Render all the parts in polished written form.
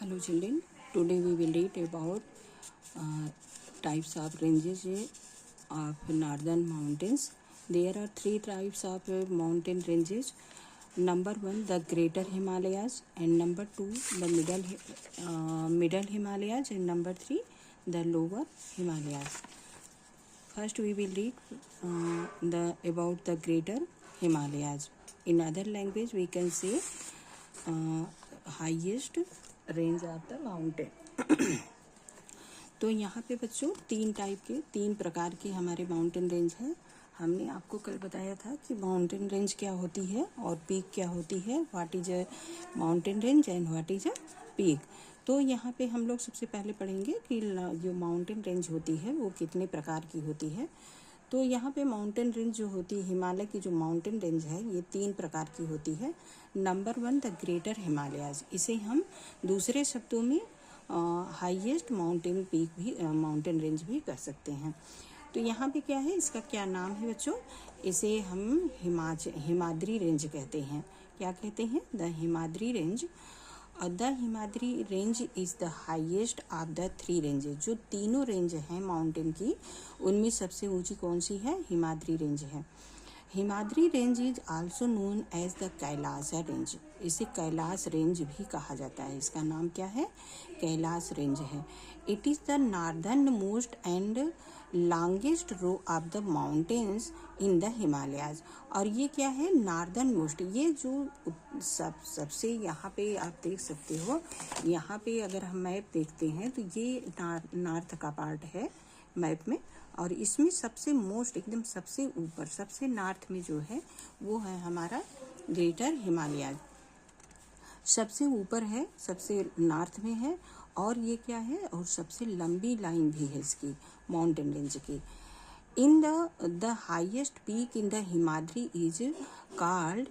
Hello children, today we will read about types of ranges of northern mountains. There are three types of mountain ranges. Number one, the Greater Himalayas, and number two, the Middle Himalayas, and number three, the Lower Himalayas. First, we will read about the Greater Himalayas. In other language, we can say highest range of the mountain. तो यहाँ पे बच्चों तीन प्रकार के हमारे mountain range हैं। हमने आपको कल बताया था कि माउंटेन रेंज क्या होती है और पीक क्या होती है, what is a mountain range and what is a peak. तो यहाँ पे हम लोग सबसे पहले पढ़ेंगे कि जो माउंटेन रेंज होती है वो कितने प्रकार की होती है। तो यहाँ पे माउंटेन रेंज जो होती है, हिमालय की जो माउंटेन रेंज है, ये तीन प्रकार की होती है। Number one, the greater Himalayas, इसे हम दूसरे शब्दों में हाईएस्ट माउंटेन पीक भी माउंटेन रेंज भी कर सकते हैं। तो यहाँ पे क्या है, इसका क्या नाम है बच्चों, इसे हम हिमाद्री रेंज कहते हैं। क्या कहते हैं? The Himadri range. The Himadri range is the highest of the three ranges. जो तीनों रेंज हैं माउंटेन की, उनमें सबसे ऊंची कौन सी है? हिमाद्री रेंज है। Himadri range is also known as the Kailash range. इसे कैलाश रेंज भी कहा जाता है। इसका नाम क्या है? कैलाश रेंज है। It is the northern most and longest row of the mountains in the Himalayas. और ये क्या है? Northern most. ये जो सबसे यहाँ पे आप देख सकते हो, यहाँ पे अगर हम मैप देखते हैं तो ये नॉर्थ का पार्ट है मैप में, और इसमें सबसे मोस्ट, एकदम सबसे ऊपर, सबसे नॉर्थ में जो है वो है हमारा ग्रेटर हिमालयाज। सबसे ऊपर है, सबसे नॉर्थ में है, और ये क्या है, और सबसे लंबी लाइन भी है इसकी माउंटेन रेंज की। In the highest peak in the Himadri is called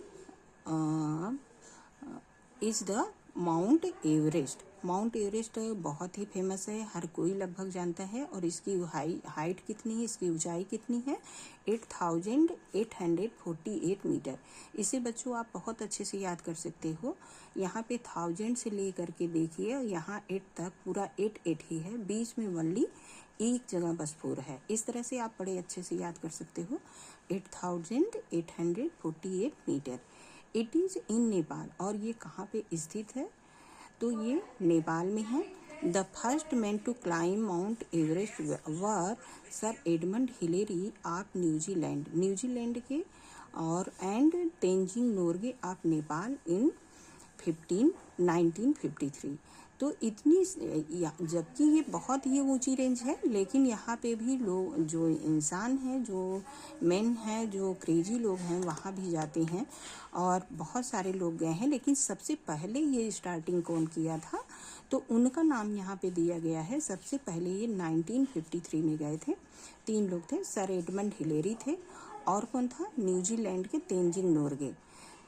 is the mount Everest. Mount Everest बहुत ही फेमस है, हर कोई लगभग जानता है। और इसकी हाइट कितनी है, इसकी ऊंचाई कितनी है? 8,848 मीटर। इसे बच्चों आप बहुत अच्छे से याद कर सकते हो। यहाँ पे 1000 से ले करके देखिए, यहाँ 8 तक पूरा 8 ही है, बीच में ओनली एक जगह बस 4 है। इस तरह से आप बड़े अच्छे से याद कर सकते हो। 8,848 metre. It is in Nepal. और ये कहाँ पे स्थित है? तो ये नेपाल में है। The first man to climb Mount Everest were sir Edmund Hillary of New Zealand के, और and Tenzing Norgay of Nepal in 1953। तो इतनी, जबकि ये बहुत ही ऊंची रेंज है, लेकिन यहाँ पे भी लोग, जो इंसान हैं, जो मेन हैं, जो क्रेजी लोग हैं, वहाँ भी जाते हैं, और बहुत सारे लोग गए हैं। लेकिन सबसे पहले ये स्टार्टिंग कौन किया था, तो उनका नाम यहाँ पे दिया गया है। सबसे पहले ये 1953 में गए थे। 3 लोग थे, सर एडमंड हिलेरी थे, और कौन था? न्यूजीलैंड के तेंजिंग नोर्गे।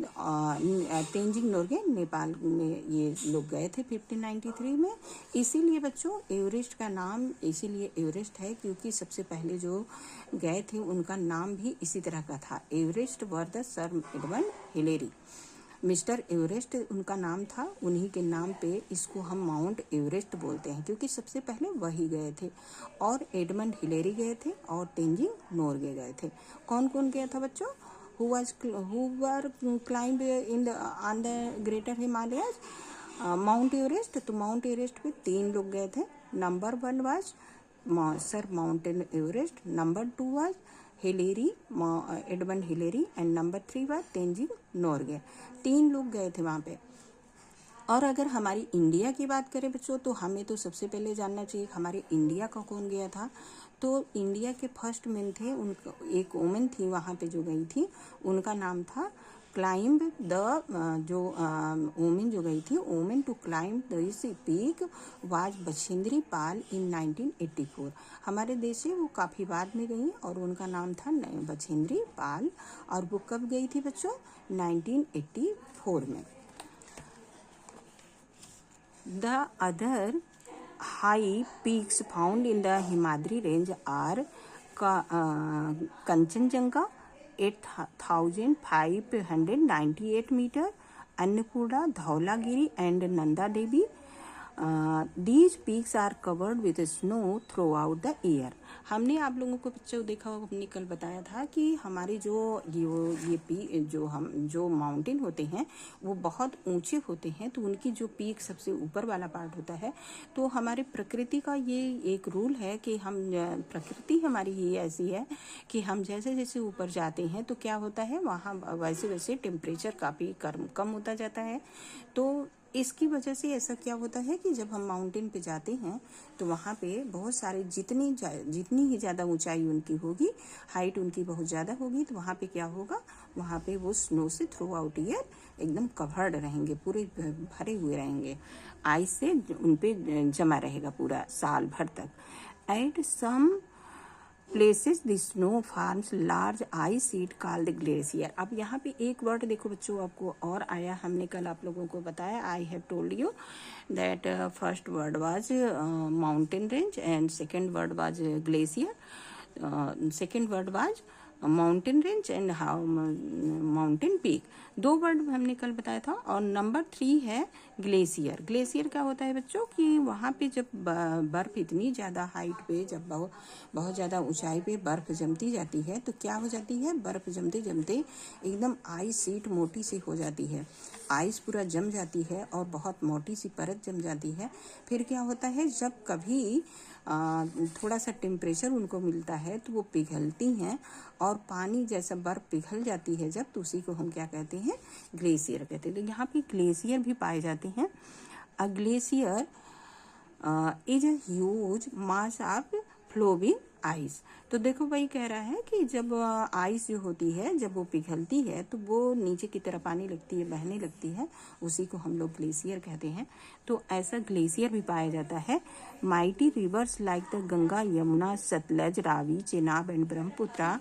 तेंजिंग नोर्गे नेपाल में ये लोग गए थे 1593 में। इसीलिए बच्चों एवरेस्ट का नाम इसीलिए एवरेस्ट है, क्योंकि सबसे पहले जो गए थे उनका नाम भी इसी तरह का था। Everest were the sir Edmund Hillary. Mister Everest उनका नाम था, उन्हीं के नाम पे इसको हम माउंट एवरेस्ट बोलते हैं, क्योंकि सबसे पहले वही गए थे। और एडमंड हिलेरी गए थे, और तेंजिंग नोर्गे गए थे। कौन कौन गया था बच्चों? who were climbed on the greater Himalayas? Mount Everest. तो माउंट एवरेस्ट पे 3 लोग गए थे। Number 1 was sir mountain Everest, number 2 was Hillary, Edmund Hillary, and number 3 was Tenzing Norgay. 3 लोग गए थे वहाँ पे। और अगर हमारी इंडिया की बात करें बच्चों, तो हमें तो सबसे पहले जानना चाहिए हमारे इंडिया का कौन गया था। तो इंडिया के फर्स्ट मैन थे, उनका एक वुमेन थी वहाँ पे जो गई थी, उनका नाम था क्लाइंब द, जो वुमेन जो गई थी, women to climb this peak was Bachendri Pal in 1984। हमारे देश से वो काफ़ी बाद में गई, और उनका नाम था बछेंद्री पाल। और वो कब गई थी बच्चों? 1984 में। The other high peaks found in the Himadri range are Kanchenjunga 8,598 meter, Annapurna, Dhaulagiri and Nanda Devi these peaks are covered with snow throughout the year. हमने आप लोगों को बच्चों देखा होगा, हमने कल बताया था कि हमारे जो माउंटेन होते हैं वो बहुत ऊंचे होते हैं, तो उनकी जो पीक सबसे ऊपर वाला पार्ट होता है, तो हमारे प्रकृति का ये एक रूल है कि प्रकृति हमारी ही ऐसी है कि हम जैसे जैसे ऊपर जाते हैं तो क्या होता है, वहाँ वैसे वैसे टेम्परेचर काफ़ी कम होता जाता है। तो इसकी वजह से ऐसा क्या होता है कि जब हम माउंटेन पे जाते हैं तो वहाँ पे बहुत सारे जितनी ही ज़्यादा ऊंचाई उनकी होगी, हाइट उनकी बहुत ज़्यादा होगी, तो वहाँ पे क्या होगा, वहाँ पे वो स्नो से थ्रू आउट ईयर एकदम कवर्ड रहेंगे, पूरे भरे हुए रहेंगे, आइस से उन पे जमा रहेगा पूरा साल भर तक। At some places the snow forms large ice sheet called glacier. अब यहाँ पे एक वर्ड देखो बच्चों आपको और आया, हमने कल आप लोगों को बताया, I have told you that first word was mountain range and second word was glacier, second word was mountain range and mountain peak, दो वर्ड हमने कल बताया था। और नंबर 3 है ग्लेशियर। ग्लेशियर क्या होता है बच्चों कि वहाँ पे जब बर्फ इतनी ज़्यादा हाइट पे, जब बहुत ज़्यादा ऊंचाई पे बर्फ जमती जाती है तो क्या हो जाती है, बर्फ जमते जमते एकदम आइस शीट मोटी सी हो जाती है, आइस पूरा जम जाती है और बहुत मोटी सी परत जम जाती है। फिर क्या होता है, जब कभी थोड़ा सा टेम्परेचर उनको मिलता है तो वो पिघलती हैं और पानी जैसा बर्फ पिघल जाती है जब, तो उसी को हम क्या कहते हैं, ग्लेशियर कहते हैं। तो यहाँ पे ग्लेशियर भी पाए जाते हैं। A glacier is a huge mass of flowing ice. तो देखो वही कह रहा है कि जब आइस जो होती है जब वो पिघलती है तो वो नीचे की तरफ आने लगती है, बहने लगती है, उसी को हम लोग ग्लेशियर कहते हैं। तो ऐसा ग्लेशियर भी पाया जाता है। Mighty reverse like the Ganga, Yamuna, Sutlej, Ravi, Chenab and Brahmaputra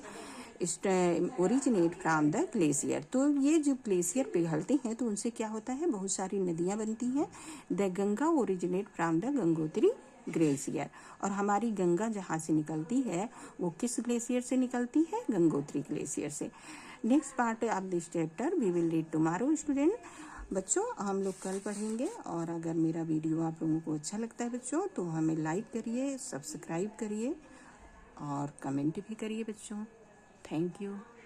originate from the glacier. तो ये जो ग्लेशियर पिघलते हैं तो उनसे क्या होता है, बहुत सारी नदियाँ बनती हैं। The Ganga originate from the Gangotri glacier. और हमारी गंगा जहाँ से निकलती है वो किस ग्लेशियर से निकलती है, गंगोत्री ग्लेशियर से। Next part of this chapter we will read tomorrow student. बच्चों हम लोग कल पढ़ेंगे, और अगर मेरा वीडियो आप लोगों को अच्छा लगता है बच्चों तो हमें लाइक करिए, सब्सक्राइब करिए और कमेंट भी करिए बच्चों। Thank you.